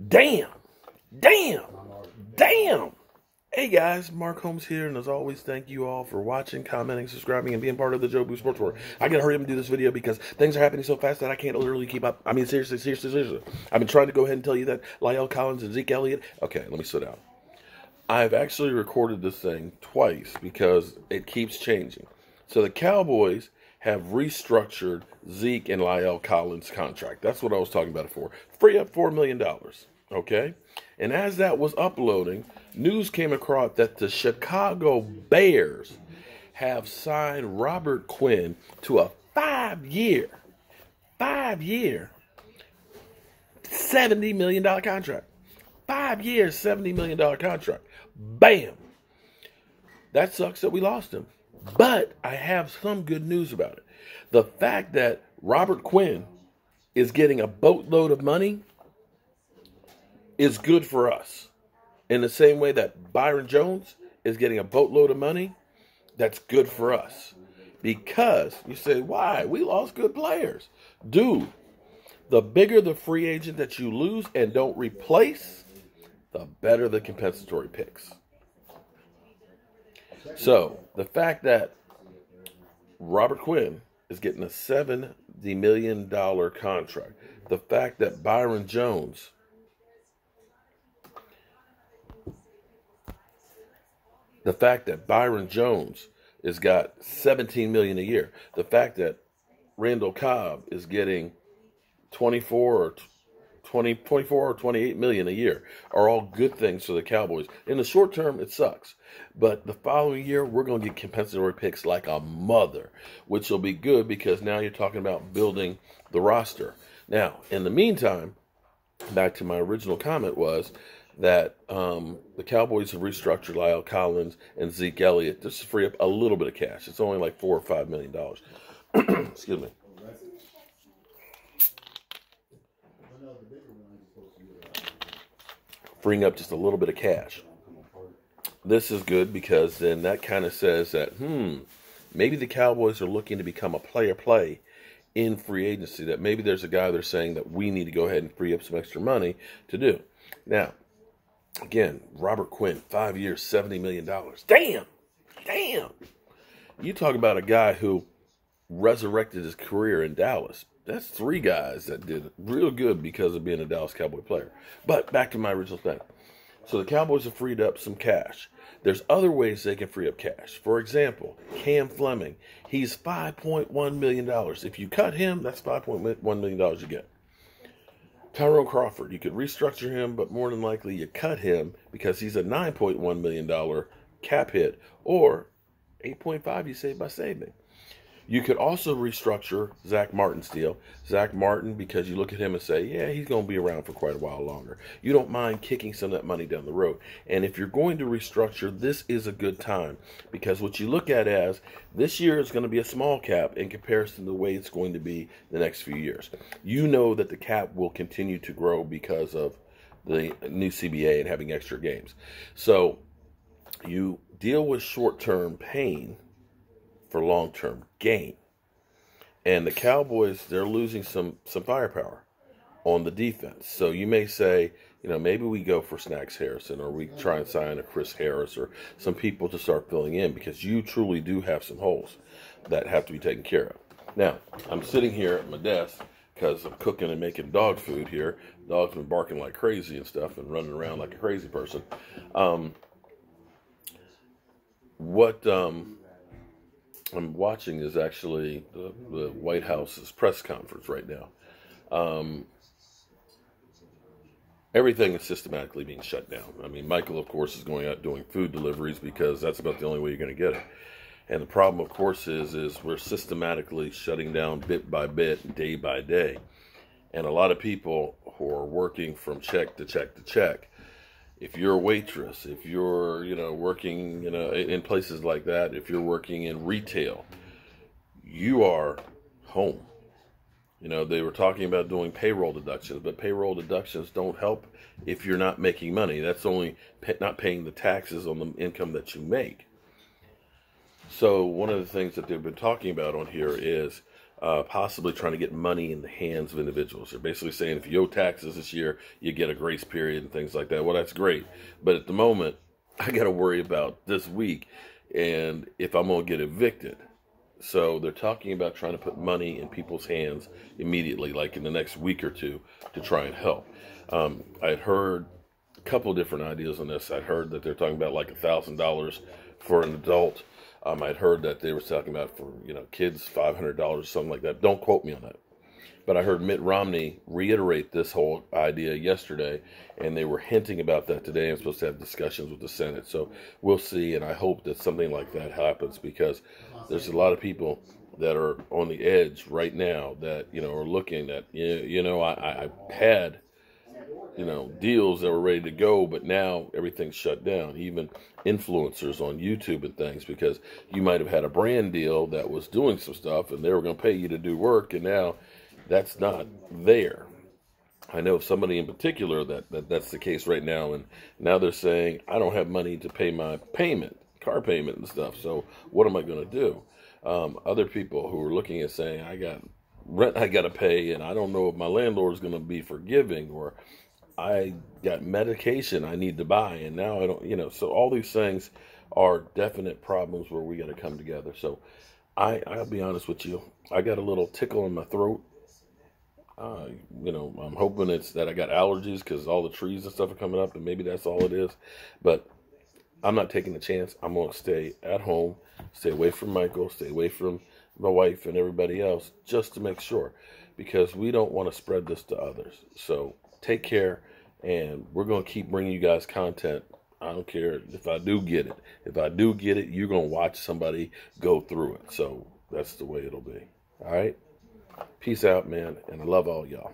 Damn. Damn. Damn. Hey guys, Mark Holmes here, and as always, thank you all for watching, commenting, subscribing, and being part of the Joe Boo Sports World. I gotta hurry up and do this video because things are happening so fast that I can't literally keep up. I mean, seriously. I've been trying to go ahead and tell you that Collins and Zeke Elliott. Okay, let me sit down. I've actually recorded this thing twice because it keeps changing. So the Cowboys have restructured Zeke and Collins' contract. That's what I was talking about it for. Free up $4 million. Okay? And as that was uploading, news came across that the Chicago Bears have signed Robert Quinn to a 5-year, $70 million contract. 5 years, $70 million contract. Bam! That sucks that we lost him. But I have some good news about it. The fact that Robert Quinn is getting a boatload of money is good for us. In the same way that Byron Jones is getting a boatload of money, that's good for us. Because, you say, why? We lost good players. Dude, the bigger the free agent that you lose and don't replace, the better the compensatory picks. So, the fact that Robert Quinn is getting a $70 million contract, the fact that Byron Jones has got $17 million a year, the fact that Randall Cobb is getting 24 or 28 million a year are all good things for the Cowboys. In the short term, it sucks. But the following year, we're going to get compensatory picks like a mother, which will be good because now you're talking about building the roster. Now, in the meantime, back to my original comment was that the Cowboys have restructured Collins and Zeke Elliott just to free up a little bit of cash. It's only like $4 or $5 million. Excuse me. Freeing up just a little bit of cash. This is good because then that kind of says that, maybe the Cowboys are looking to become a player-play in free agency. That maybe there's a guy they're saying that we need to go ahead and free up some extra money to do. Now, again, Robert Quinn, 5 years, $70 million. Damn! You talk about a guy who resurrected his career in Dallas. That's 3 guys that did real good because of being a Dallas Cowboy player. But back to my original thing. So the Cowboys have freed up some cash. There's other ways they can free up cash. For example, Cam Fleming. He's $5.1 million. If you cut him, that's $5.1 million you get. Tyrone Crawford, you could restructure him, but more than likely you cut him because he's a $9.1 million cap hit, or $8.5 you save by saving. You could also restructure Zach Martin's deal. Zach Martin, because you look at him and say, yeah, he's going to be around for quite a while longer. You don't mind kicking some of that money down the road. And if you're going to restructure, this is a good time. Because what you look at as, this year is going to be a small cap in comparison to the way it's going to be the next few years. You know that the cap will continue to grow because of the new CBA and having extra games. So you deal with short-term pain for long-term gain. And the Cowboys, they're losing some firepower on the defense. So you may say, maybe we go for Snacks Harrison, or we try and sign a Chris Harris or some people to start filling in, because you truly do have some holes that have to be taken care of. Now, I'm sitting here at my desk because I'm cooking and making dog food here. The dog's been barking like crazy and stuff and running around like a crazy person. I'm watching is actually the White House's press conference right now. Everything is systematically being shut down. I mean, Michael, of course, is going out doing food deliveries because that's about the only way you're going to get it. And the problem, of course, is we're systematically shutting down bit by bit, day by day. And a lot of people who are working from check to check to check, if you're a waitress, if you're, working, in places like that, if you're working in retail, you are home. They were talking about doing payroll deductions, but payroll deductions don't help if you're not making money. That's only not paying the taxes on the income that you make. So one of the things that they've been talking about on here is possibly trying to get money in the hands of individuals. They're basically saying if you owe taxes this year, you get a grace period and things like that. Well, that's great. But at the moment, I got to worry about this week and if I'm going to get evicted. So they're talking about trying to put money in people's hands immediately, like in the next week or two, to try and help. I'd heard a couple of different ideas on this. I'd heard that they're talking about like $1,000 for an adult. I'd heard that they were talking about for kids $500, something like that. Don't quote me on that. But I heard Mitt Romney reiterate this whole idea yesterday, and they were hinting about that today. I'm supposed to have discussions with the Senate. So we'll see, and I hope that something like that happens, because there's a lot of people that are on the edge right now that, are looking at, I had, deals that were ready to go, but now everything's shut down. Even influencers on YouTube and things, because you might have had a brand deal that was doing some stuff, and they were going to pay you to do work, and now that's not there. I know somebody in particular that's the case right now, and now they're saying, I don't have money to pay my car payment and stuff, so what am I going to do? Other people who are looking at saying, I got rent I got to pay, and I don't know if my landlord's going to be forgiving, or I got medication I need to buy, and now I don't, so all these things are definite problems where we got to come together. So I'll be honest with you, I got a little tickle in my throat. I'm hoping it's that I got allergies because all the trees and stuff are coming up, and maybe that's all it is. But I'm not taking a chance. I'm going to stay at home, stay away from Michael, stay away from my wife and everybody else, just to make sure, because we don't want to spread this to others. So take care, and we're going to keep bringing you guys content. I don't care if I do get it. If I do get it, you're going to watch somebody go through it. So that's the way it'll be. All right? Peace out, man, and I love all y'all.